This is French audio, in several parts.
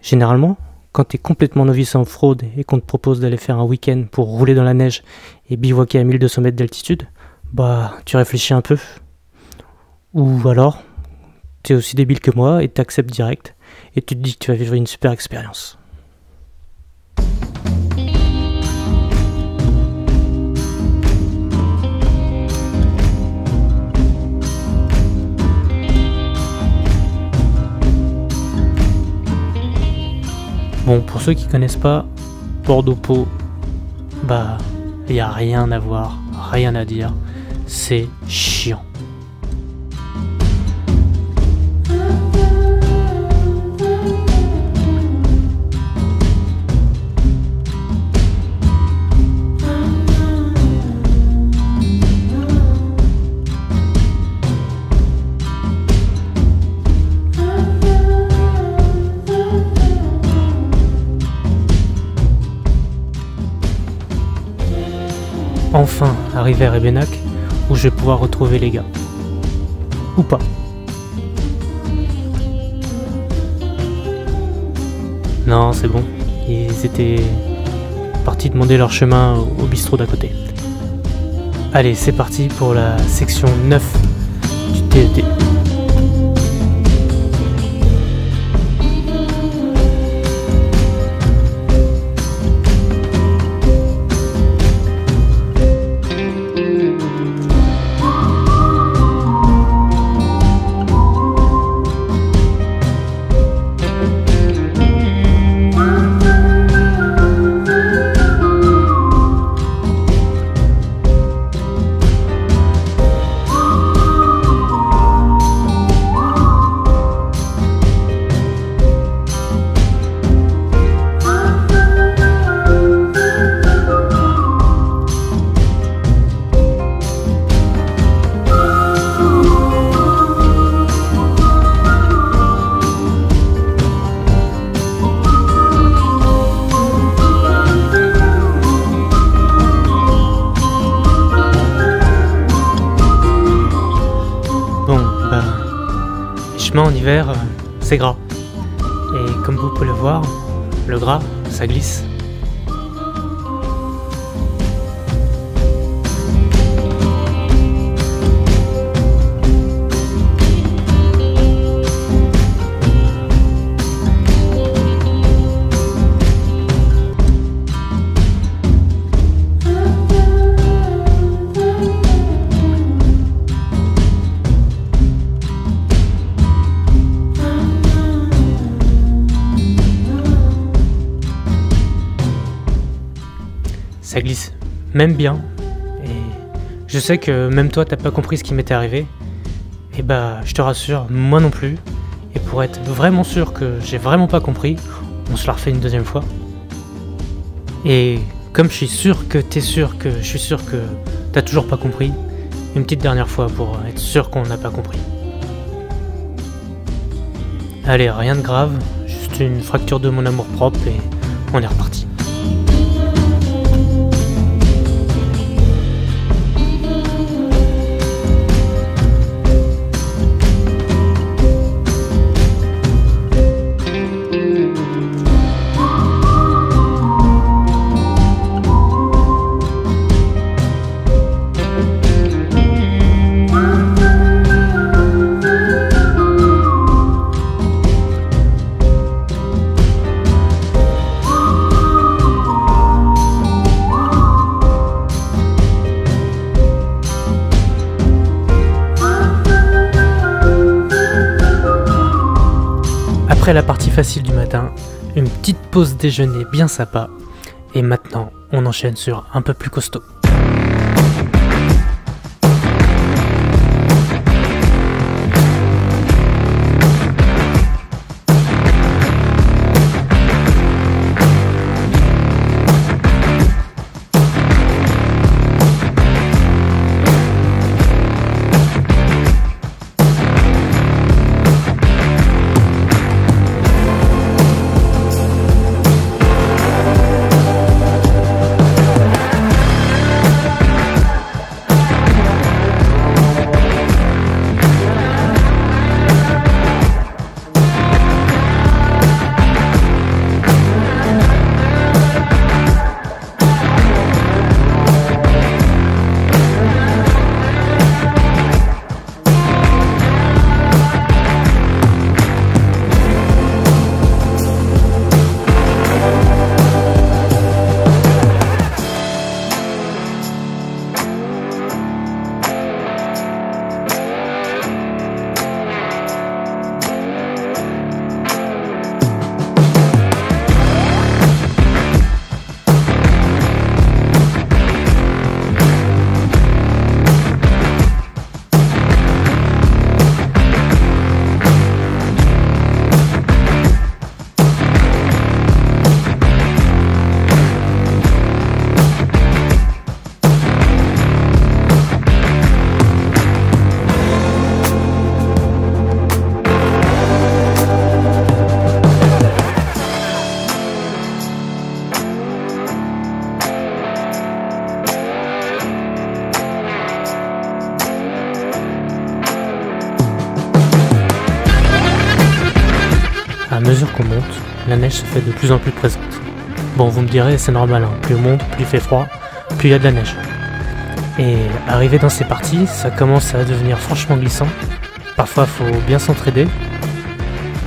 Généralement, quand tu es complètement novice en fraude et qu'on te propose d'aller faire un week-end pour rouler dans la neige et bivouaquer à 1200 mètres d'altitude, bah tu réfléchis un peu. Ou alors, tu es aussi débile que moi et t'acceptes direct et tu te dis que tu vas vivre une super expérience. Bon, pour ceux qui connaissent pas, Bordeaux-Pau, bah, y a rien à voir, rien à dire, c'est chiant. Enfin arrivé à Rébénac, où je vais pouvoir retrouver les gars. Ou pas. Non, c'est bon. Ils étaient partis demander leur chemin au bistrot d'à côté. Allez, c'est parti pour la section 9 du TET. En hiver, c'est gras. Et comme vous pouvez le voir, le gras, ça glisse. Ça glisse même bien, et je sais que même toi t'as pas compris ce qui m'était arrivé, et bah je te rassure, moi non plus, et pour être vraiment sûr que j'ai vraiment pas compris, on se la refait une deuxième fois. Et comme je suis sûr que t'es sûr que je suis sûr que t'as toujours pas compris, une petite dernière fois pour être sûr qu'on n'a pas compris. Allez, rien de grave, juste une fracture de mon amour-propre et on est reparti. Après la partie facile du matin, une petite pause déjeuner bien sympa, et maintenant on enchaîne sur un peu plus costaud. mesure qu'on monte, la neige se fait de plus en plus présente. Bon, vous me direz, c'est normal, hein. Plus on monte, plus il fait froid, plus il y a de la neige. Et arrivé dans ces parties, ça commence à devenir franchement glissant. Parfois, faut bien s'entraider,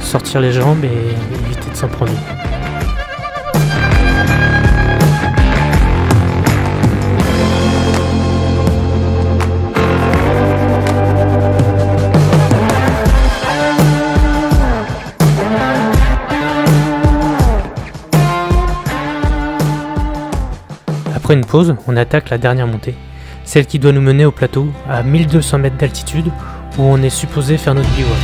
sortir les jambes et éviter de s'en prendre une. Après une pause, on attaque la dernière montée, celle qui doit nous mener au plateau à 1200 mètres d'altitude où on est supposé faire notre bivouac.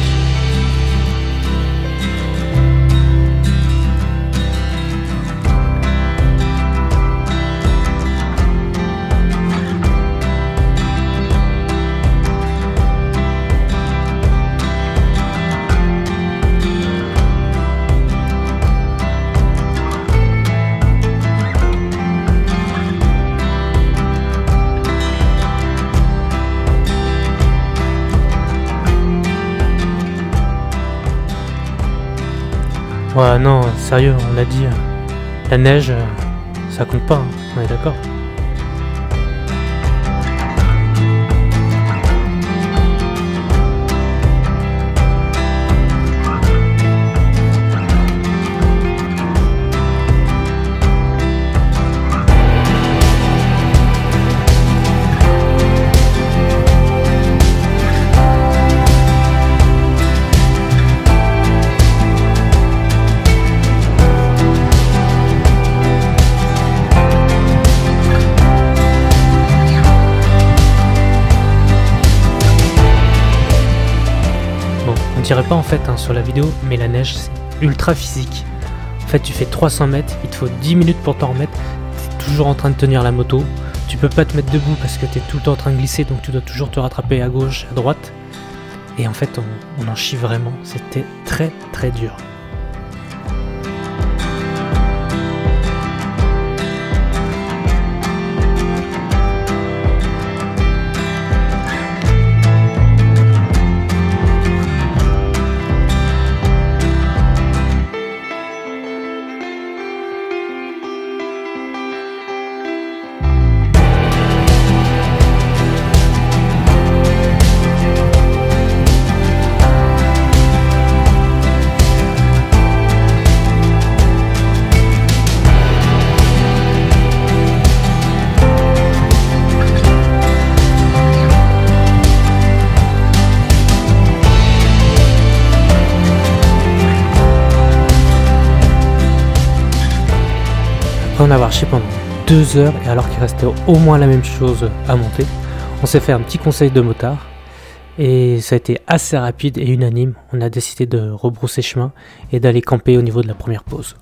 Ouais, non, sérieux, on a dit, la neige, ça compte pas, hein, on est d'accord. On dirait pas en fait hein, sur la vidéo, mais la neige c'est ultra physique. En fait tu fais 300 mètres, il te faut 10 minutes pour t'en remettre, t'es toujours en train de tenir la moto, tu peux pas te mettre debout parce que t'es tout le temps en train de glisser, donc tu dois toujours te rattraper à gauche, à droite. Et en fait on en chie vraiment, c'était très très dur. Après en avoir marché pendant 2 heures et alors qu'il restait au moins la même chose à monter, on s'est fait un petit conseil de motard et ça a été assez rapide et unanime. On a décidé de rebrousser chemin et d'aller camper au niveau de la première pause.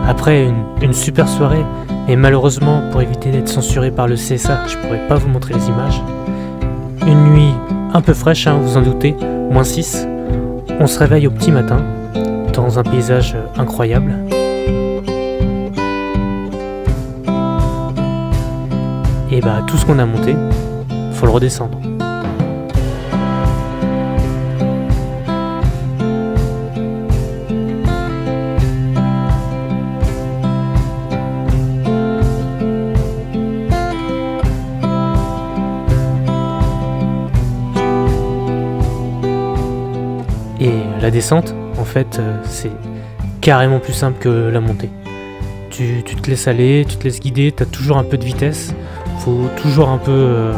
Après une super soirée, et malheureusement pour éviter d'être censuré par le CSA, je pourrais pas vous montrer les images. Une nuit un peu fraîche, hein, vous en doutez, -6. On se réveille au petit matin, dans un paysage incroyable. Et bah tout ce qu'on a monté, faut le redescendre. Et la descente, en fait, c'est carrément plus simple que la montée. Tu te laisses aller, tu te laisses guider, tu as toujours un peu de vitesse. Faut toujours un peu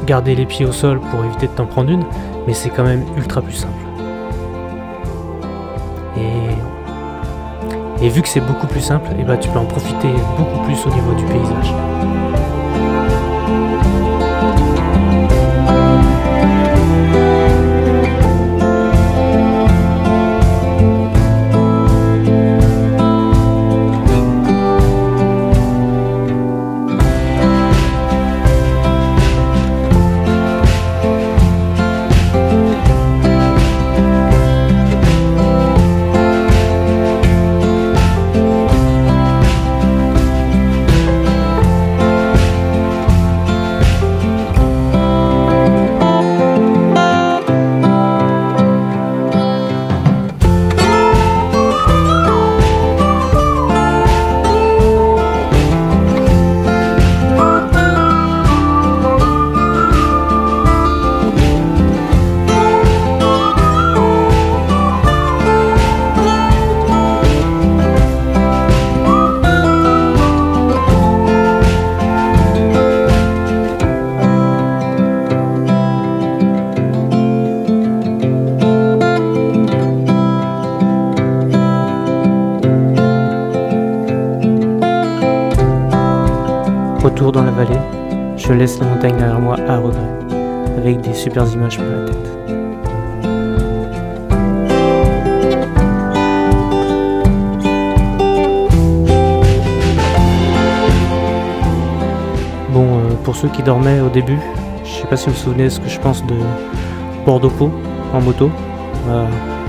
garder les pieds au sol pour éviter de t'en prendre une, mais c'est quand même ultra plus simple. Et vu que c'est beaucoup plus simple, et bah, tu peux en profiter beaucoup plus au niveau du paysage. laisse la montagne derrière moi à regret, avec des super images plein la tête. Bon, pour ceux qui dormaient au début, je sais pas si vous vous souvenez de ce que je pense de Bordeaux-Pau en moto.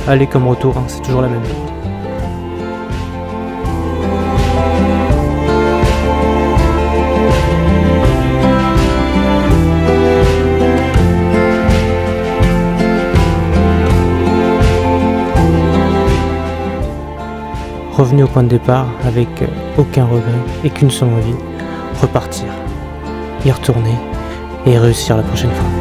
Aller comme retour, hein, c'est toujours la même. Revenu au point de départ avec aucun regret et qu'une seule envie, repartir, y retourner et réussir la prochaine fois.